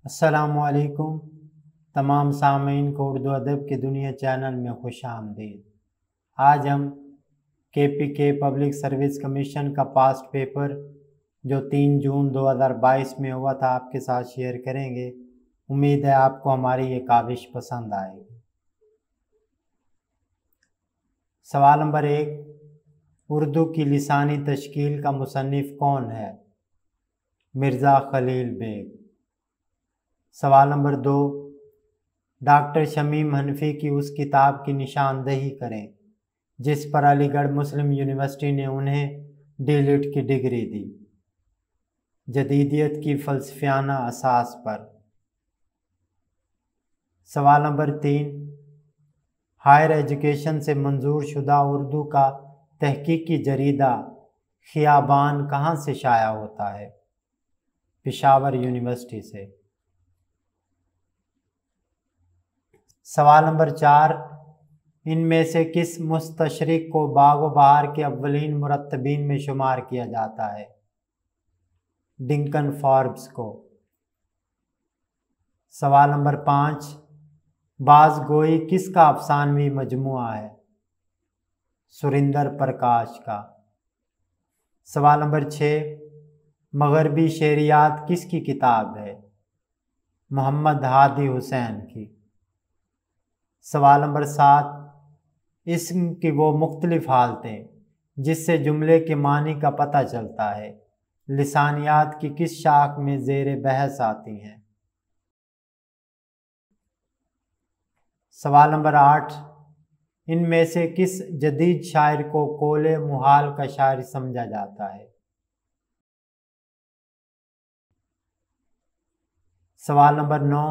السلام علیکم تمام سامعین کو اردو ادب کی دنیا چینل میں خوش آمدید۔ آج ہم کے پبلک سروس کمیشن کا پاسٹ پیپر جو 3 جون 2022 میں ہوا تھا آپ کے ساتھ شیئر کریں گے۔ امید ہے آپ کو ہماری یہ کاوش پسند آئے گی۔ سوال نمبر 1، اردو کی لسانی تشکیل کا مصنف کون ہے؟ مرزا خلیل بیگ۔ سوال نمبر 2، ڈاکٹر شمیم حنفی کی اس کتاب کی نشاندہی کریں جس پر علی گڑھ مسلم یونیورسٹی نے انہیں ڈی لٹ کی ڈگری دی۔ جدیدیت کی فلسفیانہ اساس پر۔ سوال نمبر 3، ہائر ایجوکیشن سے منظور شدہ اردو کا تحقیقی جریدہ خیابان کہاں سے شائع ہوتا ہے؟ پشاور یونیورسٹی سے۔ سوال نمبر 4، ان میں سے کس مستشرق کو باغ و بہار کے اولین مرتبین میں شمار کیا جاتا ہے؟ ڈنکن فاربس کو۔ سوال نمبر 5، باز گوئی کس کا افسانوی مجموعہ ہے؟ سریندر پرکاش کا۔ سوال نمبر 6، مغربی شعریات کس کی کتاب ہے؟ محمد ہادی حسین کی۔ سوال نمبر 7، اسم کی وہ مختلف حالتیں جس سے جملے کے معنی کا پتہ چلتا ہے لسانیات کی کس شاخ میں زیر بحث آتی ہیں؟ سوال نمبر 8، ان میں سے کس جدید شاعر کو قول محال کا شاعر سمجھا جاتا ہے؟ سوال نمبر 9،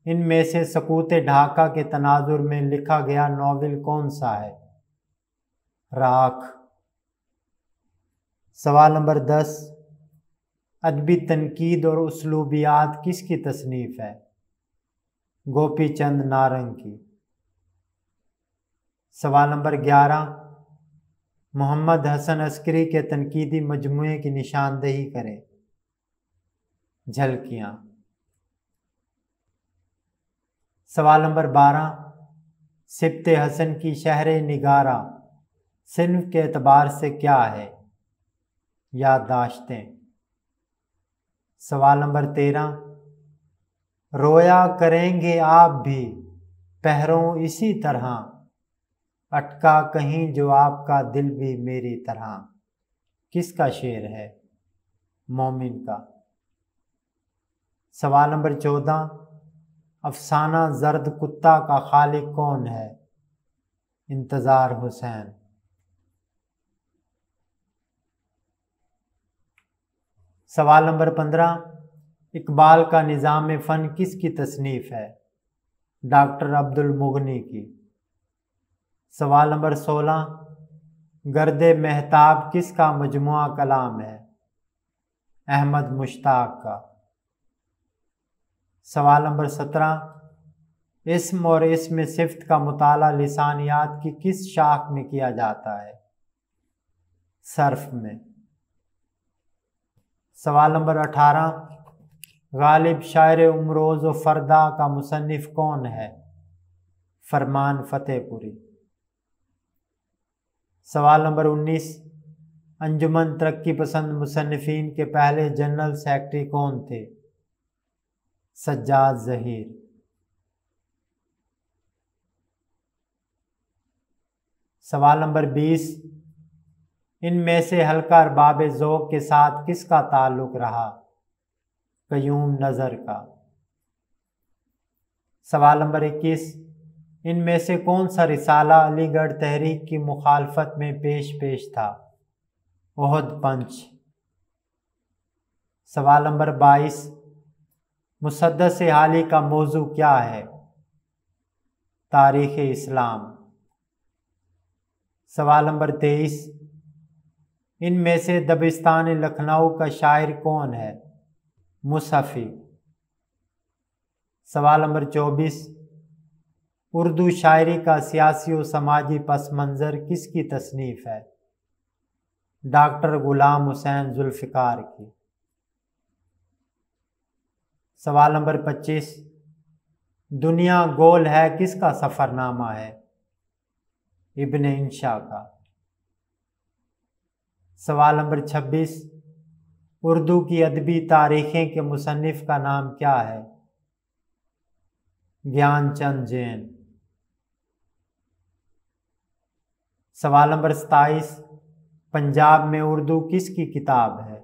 ان میں سے سکوت ڈھاکہ کے تناظر میں لکھا گیا ناول کون سا ہے؟ راکھ۔ سوال نمبر 10، ادبی تنقید اور اسلوبیات کس کی تصنیف ہے؟ گوپی چند نارنگ کی۔ سوال نمبر 11، محمد حسن عسکری کے تنقیدی مجموعے کی نشاندہی کریں۔ جھلکیاں۔ سوال نمبر 12، سبط حسن کی شہر نگارہ صنف کے اعتبار سے کیا ہے؟ یادداشتیں۔ سوال نمبر 13، رویا کریں گے آپ بھی پہروں اسی طرح اٹکا کہیں جو آپ کا دل بھی میری طرح، کس کا شعر ہے؟ مومن کا۔ سوال نمبر 14، افسانہ زرد کتا کا خالق کون ہے؟ انتظار حسین۔ سوال نمبر 15، اقبال کا نظام فن کس کی تصنیف ہے؟ ڈاکٹر عبد المغنی کی۔ سوال نمبر 16، گرد مہتاب کس کا مجموعہ کلام ہے؟ احمد مشتاق کا۔ سوال نمبر 17، اسم اور اسم صفت کا مطالعہ لسانیات کی کس شاخ میں کیا جاتا ہے؟ صرف میں۔ سوال نمبر 18، غالب شاعر امروز و فردا کا مصنف کون ہے؟ فرمان فتح پوری۔ سوال نمبر 19، انجمن ترقی پسند مصنفین کے پہلے جنرل سیکرٹری کون تھے؟ سجاد ظہیر۔ سوال نمبر 20، ان میں سے حلقہ ارباب ذوق کے ساتھ کس کا تعلق رہا؟ قیوم نظر کا۔ سوال نمبر 21، ان میں سے کون سا رسالہ علی گڑھ تحریک کی مخالفت میں پیش تھا؟ احد پنچ۔ سوال نمبر 22، مسدس حالی کا موضوع کیا ہے؟ تاریخ اسلام۔ سوال نمبر 23، ان میں سے دبستان لکھنؤ کا شاعر کون ہے؟ مصحفی۔ سوال نمبر 24، اردو شاعری کا سیاسی و سماجی پس منظر کس کی تصنیف ہے؟ ڈاکٹر غلام حسین ذوالفقار کی۔ سوال نمبر 25، دنیا گول ہے کس کا سفر نامہ ہے؟ ابن انشا کا۔ سوال نمبر 26، اردو کی ادبی تاریخیں کے مصنف کا نام کیا ہے؟ گیان چند جین۔ سوال نمبر 27، پنجاب میں اردو کس کی کتاب ہے؟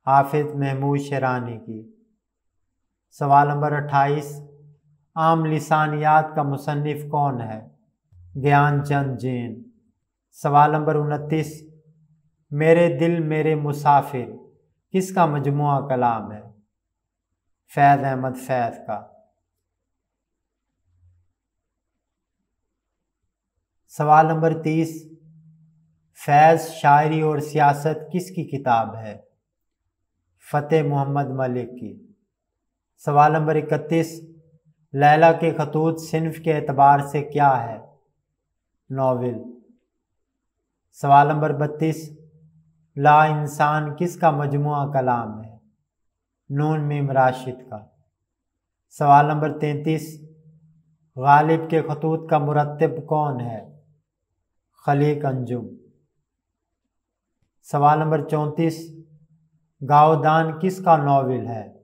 حافظ محمود شیرانی کی۔ سوال نمبر 28، عام لسانیات کا مصنف کون ہے؟ گیان چند جین۔ سوال نمبر 29، میرے دل میرے مسافر کس کا مجموعہ کلام ہے؟ فیض احمد فیض کا۔ سوال نمبر 30، فیض شاعری اور سیاست کس کی کتاب ہے؟ فتح محمد ملک کی۔ سوال نمبر 31، لیلیٰ کے خطوط صنف کے اعتبار سے کیا ہے؟ ناول۔ سوال نمبر 32، لا انسان کس کا مجموعہ کلام ہے؟ نون میم راشد کا۔ سوال نمبر 33، غالب کے خطوط کا مرتب کون ہے؟ خلیق انجم۔ سوال نمبر 34، گاؤدان کس کا ناول ہے؟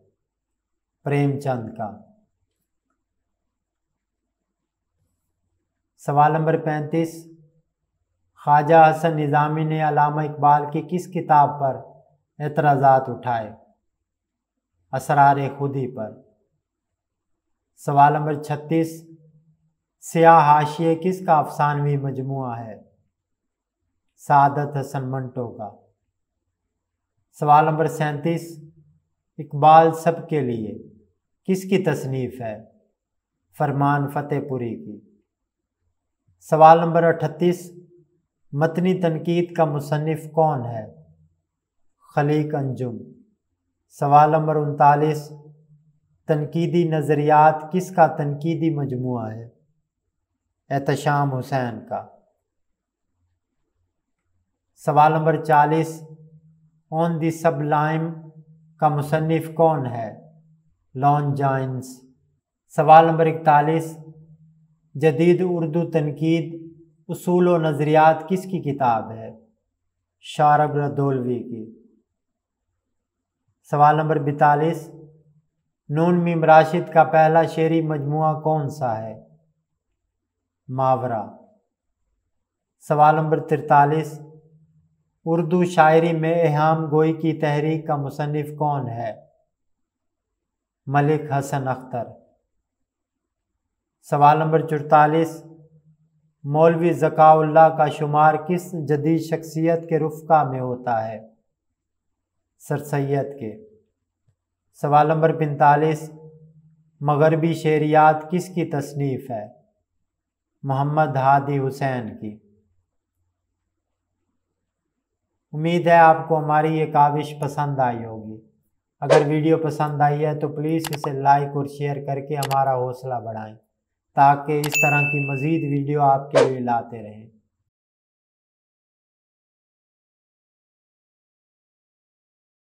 پریم چند کا۔ سوال نمبر 35، خواجہ حسن نظامی نے علامہ اقبال کی کس کتاب پر اعتراضات اٹھائے؟ اسرار خودی پر۔ سوال نمبر 36، سیاہ حاشیے کس کا افسانوی مجموعہ ہے؟ سعادت حسن منٹو کا۔ سوال نمبر 37، اقبال سب کے لیے کس کی تصنیف ہے؟ فرمان فتح پوری کی۔ سوال نمبر 38، متنی تنقید کا مصنف کون ہے؟ خلیق انجم۔ سوال نمبر 39، تنقیدی نظریات کس کا تنقیدی مجموعہ ہے؟ احتشام حسین کا۔ سوال نمبر 40، آن دی سبلائم کا مصنف کون ہے؟ لان جائنس۔ سوال نمبر 41، جدید اردو تنقید اصول و نظریات کس کی کتاب ہے؟ شارب ردولوی کی۔ سوال نمبر 42، نون میم راشد کا پہلا شعری مجموعہ کون سا ہے؟ ماورا۔ سوال نمبر 43، اردو شاعری میں اہام گوئی کی تحریک کا مصنف کون ہے؟ ملک حسن اختر۔ سوال نمبر 44، مولوی ذکاء اللہ کا شمار کس جدید شخصیت کے رفقا میں ہوتا ہے؟ سر سید کے۔ سوال نمبر 45، مغربی شعریات کس کی تصنیف ہے؟ محمد ہادی حسین کی۔ امید ہے آپ کو ہماری یہ کاوش پسند آئی ہوگی۔ اگر ویڈیو پسند آئی ہے تو پلیز اسے لائک اور شیئر کر کے ہمارا حوصلہ بڑھائیں تاکہ اس طرح کی مزید ویڈیو آپ کے لیے لاتے رہیں۔